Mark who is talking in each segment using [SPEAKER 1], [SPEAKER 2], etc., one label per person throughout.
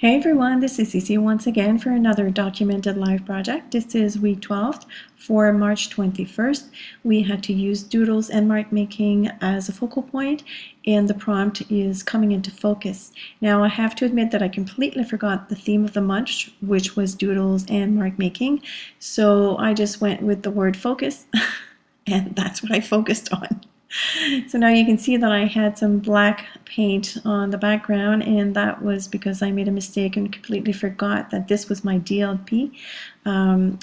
[SPEAKER 1] Hey everyone, this is CeeCee once again for another documented live project. This is week 12 for March 21st. We had to use doodles and mark making as a focal point, and the prompt is coming into focus. Now I have to admit that I completely forgot the theme of the month, which was doodles and mark making. So I just went with the word focus and that's what I focused on. So now you can see that I had some black paint on the background, and that was because I made a mistake and completely forgot that this was my DLP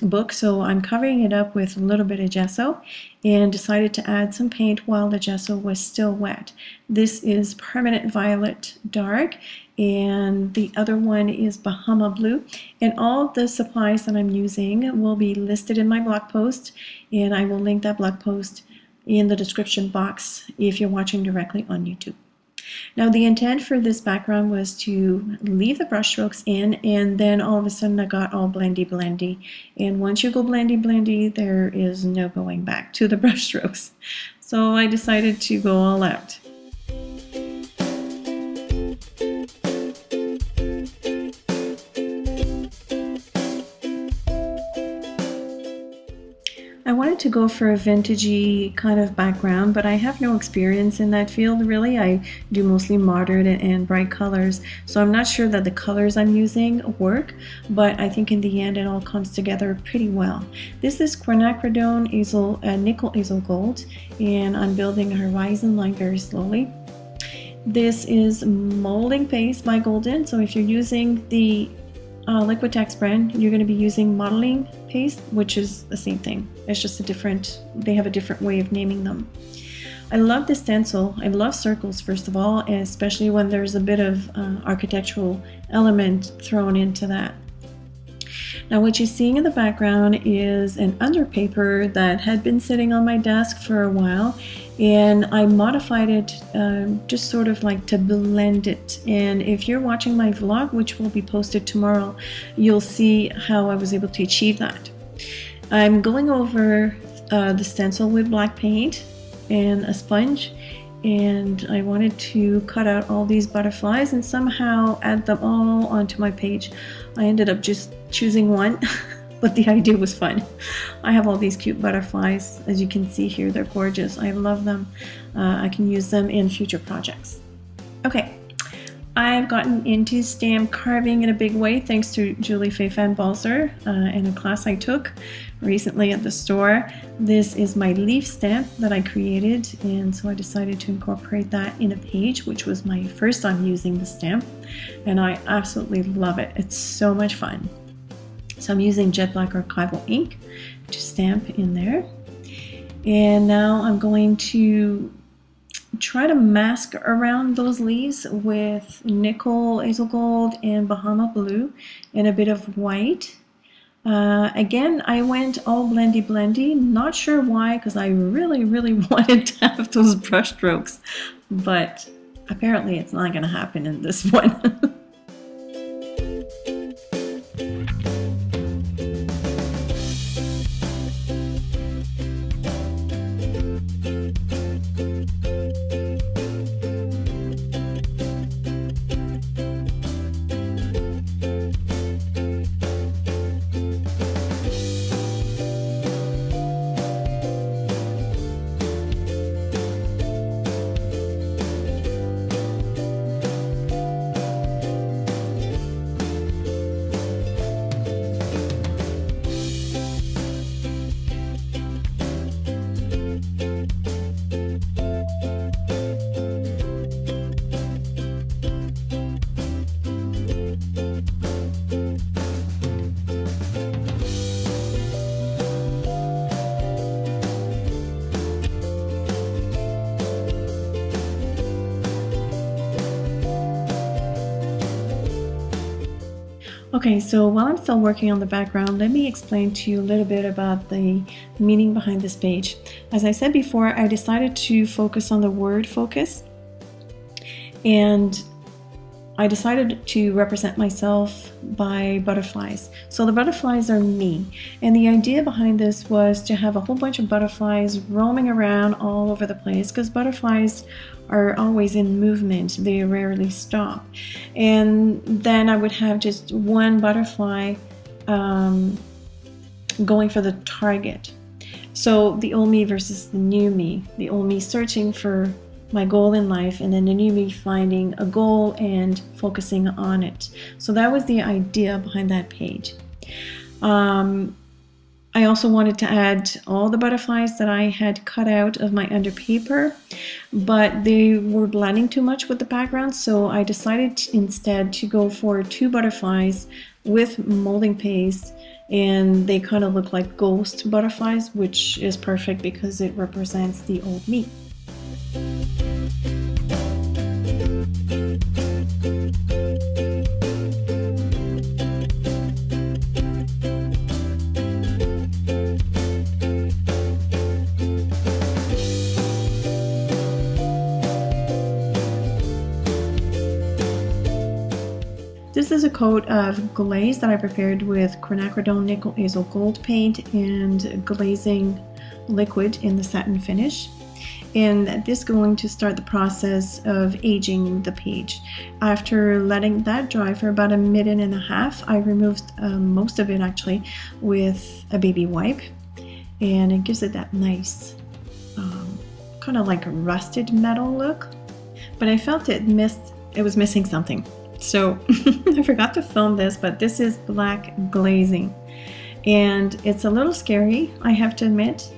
[SPEAKER 1] book. So I'm covering it up with a little bit of gesso and decided to add some paint while the gesso was still wet. This is Permanent Violet Dark, and the other one is Bahama Blue. And all the supplies that I'm using will be listed in my blog post, and I will link that blog post in the description box if you're watching directly on YouTube. Now the intent for this background was to leave the brush strokes in, and then all of a sudden I got all blendy, and once you go blendy, there is no going back to the brush strokes. So I decided to go all out. I wanted to go for a vintagey kind of background, but I have no experience in that field really. I do mostly moderate and bright colors, so I'm not sure that the colors I'm using work, but I think in the end it all comes together pretty well. This is quinacridone nickel azo gold, and I'm building a horizon line very slowly. This is molding paste by Golden, so if you're using the Liquitex brand, you're going to be using modeling paste, which is the same thing. It's just they have a different way of naming them. I love the stencil. I love circles, first of all, especially when there's a bit of architectural element thrown into that. Now what you're seeing in the background is an underpaper that had been sitting on my desk for a while, and I modified it just sort of like to blend it. And if you're watching my vlog, which will be posted tomorrow, you'll see how I was able to achieve that. I'm going over the stencil with black paint and a sponge, and I wanted to cut out all these butterflies and somehow add them all onto my page. I ended up just choosing one, but the idea was fun. I have all these cute butterflies. As you can see here, they're gorgeous. I love them. I can use them in future projects. Okay, I've gotten into stamp carving in a big way thanks to Julie Faye Van Balzer in a class I took recently at the store. This is my leaf stamp that I created, and so I decided to incorporate that in a page, which was my first time using the stamp, and I absolutely love it. It's so much fun. So I'm using jet black archival ink to stamp in there, and now I'm going to try to mask around those leaves with nickel azo gold and Bahama Blue and a bit of white. Again, I went all blendy, not sure why, because I really wanted to have those brush strokes, but apparently it's not going to happen in this one. Okay, so while I'm still working on the background, let me explain to you a little bit about the meaning behind this page. As I said before, I decided to focus on the word focus, and I decided to represent myself by butterflies. So the butterflies are me. And the idea behind this was to have a whole bunch of butterflies roaming around all over the place, because butterflies are always in movement. They rarely stop. And then I would have just one butterfly going for the target. So the old me versus the new me. The old me searching for my goal in life, and then the new me finding a goal and focusing on it. So that was the idea behind that page. I also wanted to add all the butterflies that I had cut out of my under paper, but they were blending too much with the background, so I decided instead to go for 2 butterflies with molding paste, and they kind of look like ghost butterflies, which is perfect because it represents the old me. This is a coat of glaze that I prepared with quinacridone nickel azo gold paint and glazing liquid in the satin finish. And this is going to start the process of aging the page. After letting that dry for about 1.5 minutes, I removed most of it actually with a baby wipe, and it gives it that nice kind of like a rusted metal look. But I felt it was missing something. So I forgot to film this, but this is black glazing, and it's a little scary, I have to admit,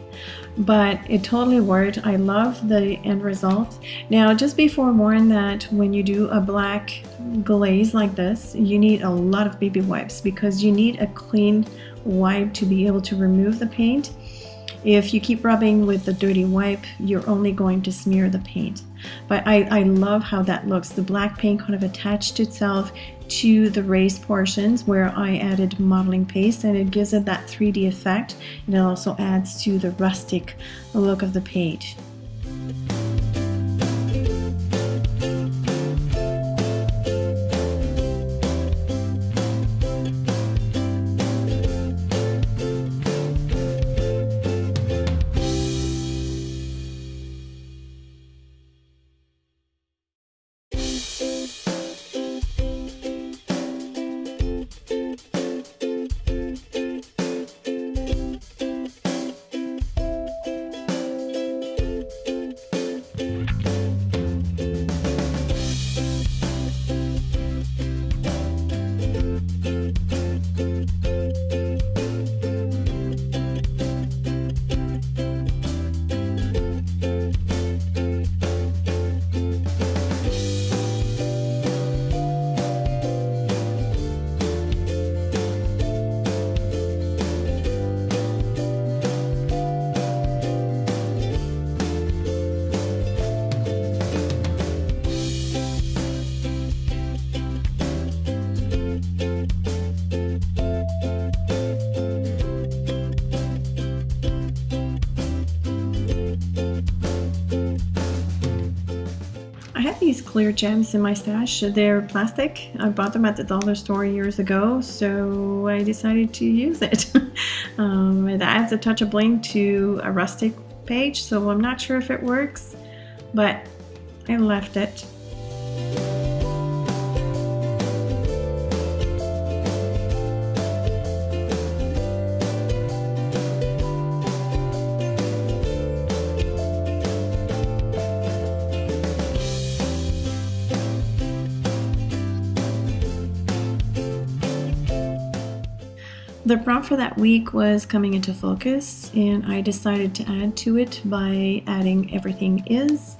[SPEAKER 1] but it totally worked. I love the end result. Now, just be forewarned that when you do a black glaze like this, you need a lot of baby wipes, because you need a clean wipe to be able to remove the paint. If you keep rubbing with the dirty wipe, you're only going to smear the paint. But I love how that looks. The black paint kind of attached itself to the raised portions where I added modeling paste, and it gives it that 3D effect, and it also adds to the rustic look of the page. These clear gems in my stash. They're plastic. I bought them at the dollar store years ago, so I decided to use it. It adds a touch of bling to a rustic page, so I'm not sure if it works, but I left it. The prompt for that week was coming into focus, and I decided to add to it by adding everything is.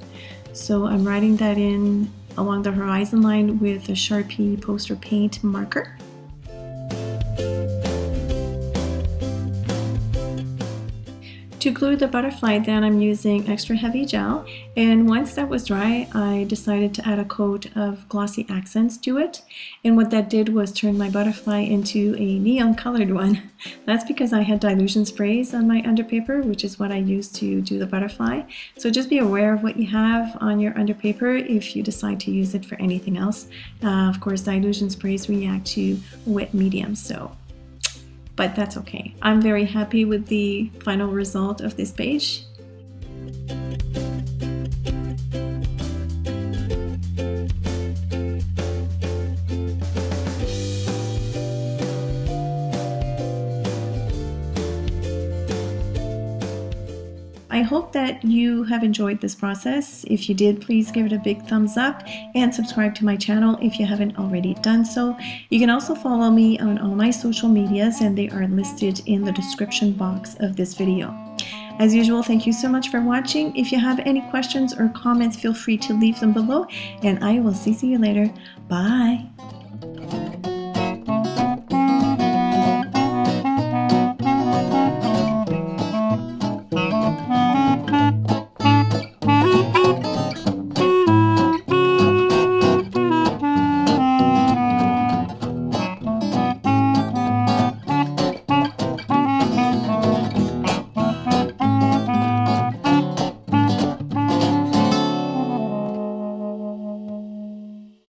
[SPEAKER 1] So I'm writing that in along the horizon line with a Sharpie poster paint marker. To glue the butterfly, then I'm using extra heavy gel, and once that was dry, I decided to add a coat of glossy accents to it, and what that did was turn my butterfly into a neon colored one. That's because I had dilution sprays on my underpaper, which is what I used to do the butterfly. So just be aware of what you have on your underpaper if you decide to use it for anything else. Of course, dilution sprays react to wet medium, but that's okay. I'm very happy with the final result of this page. I hope that you have enjoyed this process. If you did, please give it a big thumbs up and subscribe to my channel if you haven't already done so. You can also follow me on all my social medias, and they are listed in the description box of this video. As usual, thank you so much for watching. If you have any questions or comments, feel free to leave them below, and I will see you later. Bye!